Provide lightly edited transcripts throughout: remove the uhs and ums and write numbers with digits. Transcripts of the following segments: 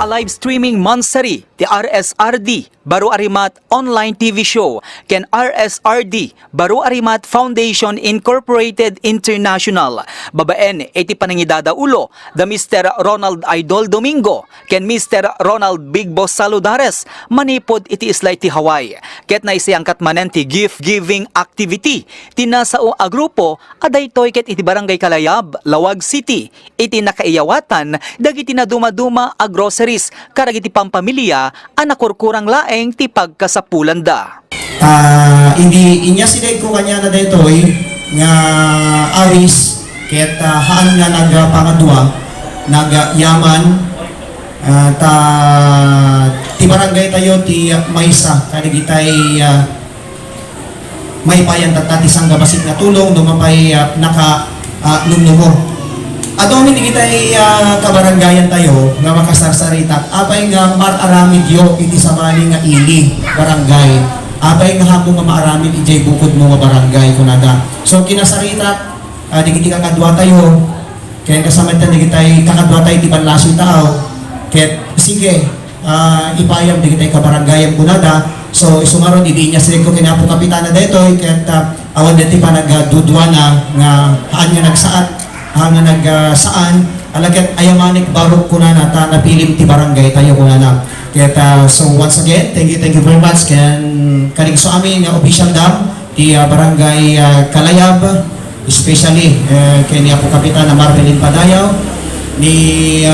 a live streaming monthsary, the RSRD, Baro Arimat Online TV Show, ken RSRD, Baro Arimat Foundation Incorporated International. Babaen, iti panangidada ulo, the Mr. Ronald Idol Domingo, ken Mr. Ronald Big Boss Saludares, manipod iti islay ti Hawaii. Ket na isayang katmanen ti gift-giving activity, tinasao a grupo, aday toy ket iti Barangay Kalayab, Lawag City, iti nakaiyawatan, dagiti na dumaduma a groceries, karagiti pampamilya, anakurkurang laeng ti pagkasapulanda. Hindi inya siday ko kanya na daytoy nga awis ket haan nga nagpangadwa nagyaman ti barangay tayo ti maysa kanigitay may payan tatati sangga basit nga tulong dumapay naka numnumo. Ato hindi kitay kabaranggayan tayo nga makasarsaritak apay nga mararamid yo iti samali nga ili barangay apay nga hapong nga maaramid ijay bukod mo nga barangay kunada. So kinasaritak di kiti kakadwa tayo kaya kasamatan di kitay kakadwa tayo ti panlasyo tao ket sige ipayam di kitay kabaranggayan kunada. So isumaron idi niya sila ko kinapo kapitana daytoy ket awan deti pa nagdudwana nga haan nga nagsaat nga nagsaan alagat ayamanik barok kuna na ta napilim ti barangay tayo kuna na kaya so once again thank you very much kanig so amin official dam ti barangay Kalayab especially kay ni Apo Kapitan na Marvelin Padayaw ni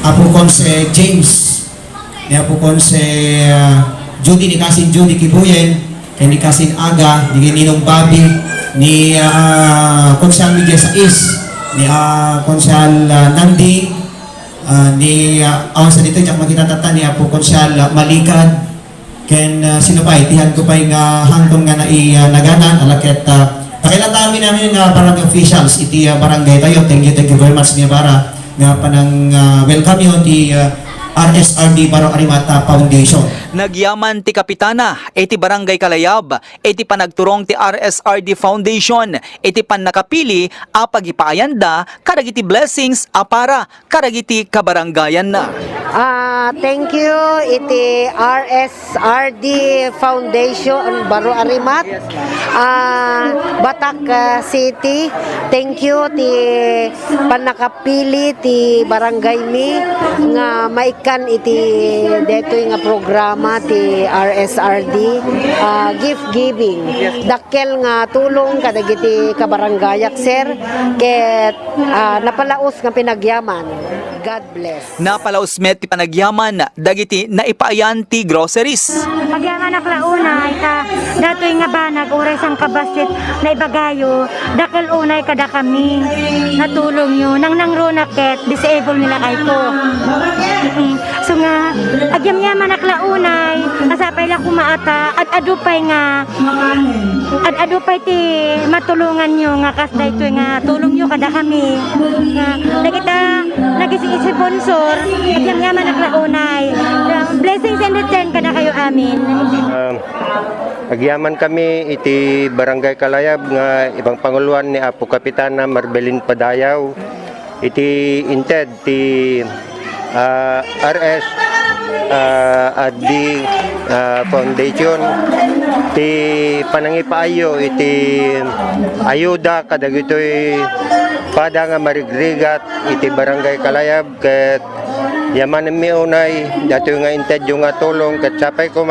Apo Conse James ni Apo Conse Judy ni Kasin Judy Kibuyen kay ni Kasin Aga ni Ninong Bobby ni Konsal Miguel Sais ni Konsal Nandi ni awan sa dito jak makita tata ni Apo Konsal Malikad ken sino pa itihan ko pa nga hangtong nga naganan alaket pakilang dami namin nga barangay officials iti barangay tayo thank you very much niya para nga panang welcome yun ti RSRD Baro Arimata Foundation. Nagyaman ti kapitana, iti Barangay Kalayab, iti panagturong ti RSRD Foundation, iti pan nakapili, apagipayanda, karagiti blessings, apara, karagiti kabaranggayan na. Thank you, iti RSRD Foundation Baro Arimat, Batak City. Thank you, ti panakapili, ti barangay mi, nga maikan iti detoy nga programa ti RSRD gift giving dakkel nga tulong kadagiti kabaranggayak sir ket napalaos nga pinagyaman. God bless. Napalaos met ti panagyaman dagiti naipaayan ti groceries. Pagyaman aklaunay ka datoy nga banag oray sang kabasit na ibagayo dakkel unay kada kami natulong yo nang ronaket disable nila kay ko. So nga agyam-yaman aklaunay kasapay la kumaata at adupay ti matulungan nyo nga kas daytoy nga tulong nyo kada kami nga nakita nagisi-sponsor agyam-yaman aklaunay blessings and return kada kayo amin. Agyaman kami iti Barangay Kalayab nga ibang panguluan ni Apo Kapitana Marvelin Padayaw iti inted ti RS Addi Foundation ti panangipaayo iti ayuda kadagitoy pada nga marigrigat iti Barangay Kalayab ket yaman mi unay dato nga inted yung nga tulong ket sapay ko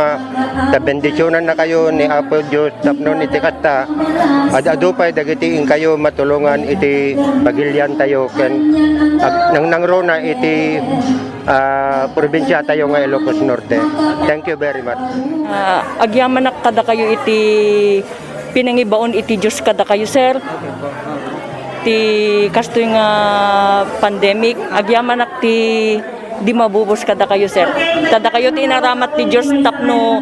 tabendisyonan na kayo ni Apo Diyos tapnon iti kata adupay dagiti kayo matulungan iti pagilyan tayo ken nang rona iti probinsya tayo nga Ilocos Norte. Thank you very much. Agyaman na kada kayo iti pinangibaon iti Diyos kada kayo sir. Ti kastoy nga pandemic agyaman nak ti di mabubos kada kayo sir. Kada kayo ti inaramat ti Diyos tapno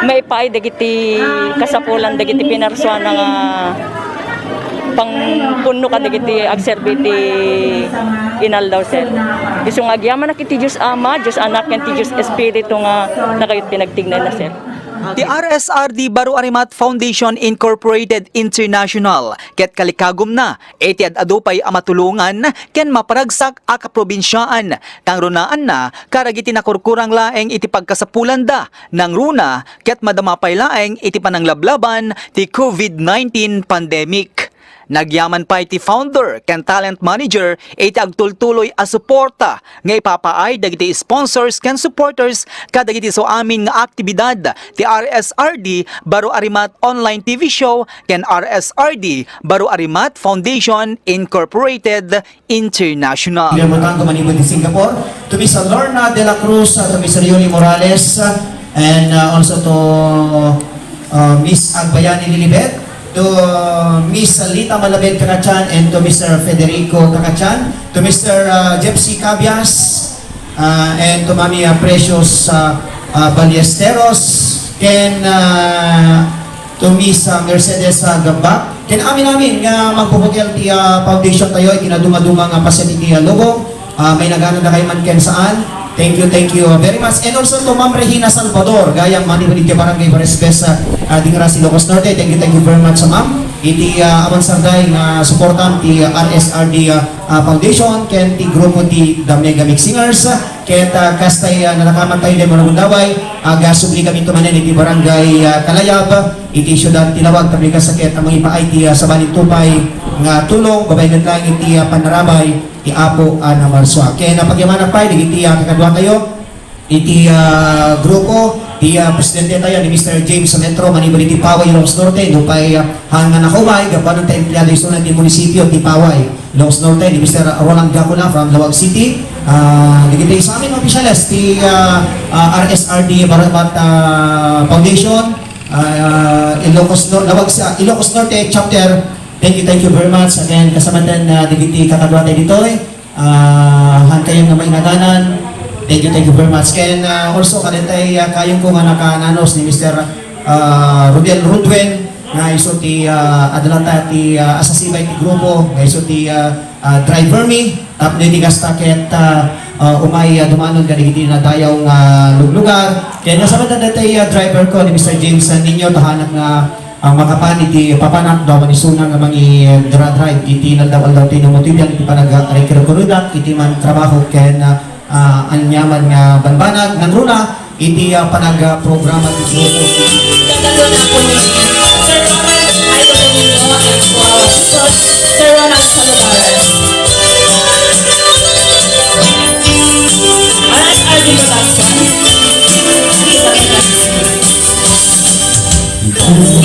maipaay dagiti kasapulan dagiti pinarsuan nga pangpuno ka dagiti agserbiti inal daw sir. Isong agyaman nak iti Diyos Ama, Diyos Anak, ken ti Diyos Espiritu nga nakayot pinagtignan na sir. The RSRD Baro Arimat Foundation Incorporated International ket kalikagom na iti adupay amatulungan ken maparagsak a kaprobinsyaan tang runaan na karagiti nakurkurang laeng iti pagkasapulan da ng runa ket madamapay laeng iti pananglablaban ti COVID-19 pandemic. Nagyaman pa iti founder ken talent manager iti agtultuloy a suporta nga ipapaay dagiti sponsors ken supporters kadagiti so amin nga aktibidad ti RSRD Baro Arimat Online TV Show ken RSRD Baro Arimat Foundation Incorporated International. Pinamutan ko manibod in Singapore, to Miss Lorna de la Cruz, to Miss Rioli Morales, and also to Miss Agbayani Lilibet, to Miss Lita Malabed Kakachan, and to Mr. Federico Kakachan, to Mr. Jepsi Cabias, and to Mami Precious Ballesteros, and to Miss Mercedes Gambak. Ken amin nga magpupugyal ti foundation tayo ikinaduma-duma nga pasyente ti logo. May nagano na kayo man ken saan. Thank you very much. And also to Ma'am Regina Salvador, gayang manibalik ti Barangay Baresbes dingra si Ilocos Norte. Thank you very much sa ma'am. Iti awan sarday nga suportam ti RSRD Foundation ken ti grupo ti The Mega Mix Singers ket kastay nalakaman tayo din mga mundaway gasubli kami tumanen iti Barangay Kalayab iti syudad Tilawag kami kasakit ang mga ipaay ti sabaling tupay nga tulong babay lang iti panarabay ti Apo na Marswa. Kaya napagyaman pa iti kakadwa tayo iti grupo ti presidente tayo ni Mr. James sa Metro manibali ti Paway Ilocos Norte dupay hanga nakaway gabanon tayo empleyado iso ti munisipyo ti Paway Ilocos Norte ni Mr. Roland Gacuna from Lawag City. Nagitay sa amin opisyalis ti RSRD Barabat Foundation Ilocos Norte chapter. Thank you very much again kasamantan digiti kakadwa tayo dito han kayong na may naganan. Thank you very much. And also kalentay kayong ko nga nakananos ni Mr. Rodel Rudwen nga iso ti adalata ti asasibay ti grupo nga iso ti driver me tap ni kastaket umay dumanon ka digiti na dayaw nga lugar. Kaya nasamantan natay driver ko ni Mr. James ninyo tahanak nga ang makapan iti papanak daw ni sunang nga mangi drive iti naldawal daw tinumutibyan iti panag-rekruturudak iti man trabaho ken anyaman nga banbanag ng runa iti panag-programa iti grupo. Tatalo na po ni Sir Ronald Idol Domingo and po Sir Ronald Salvador. RSRD Production. Please,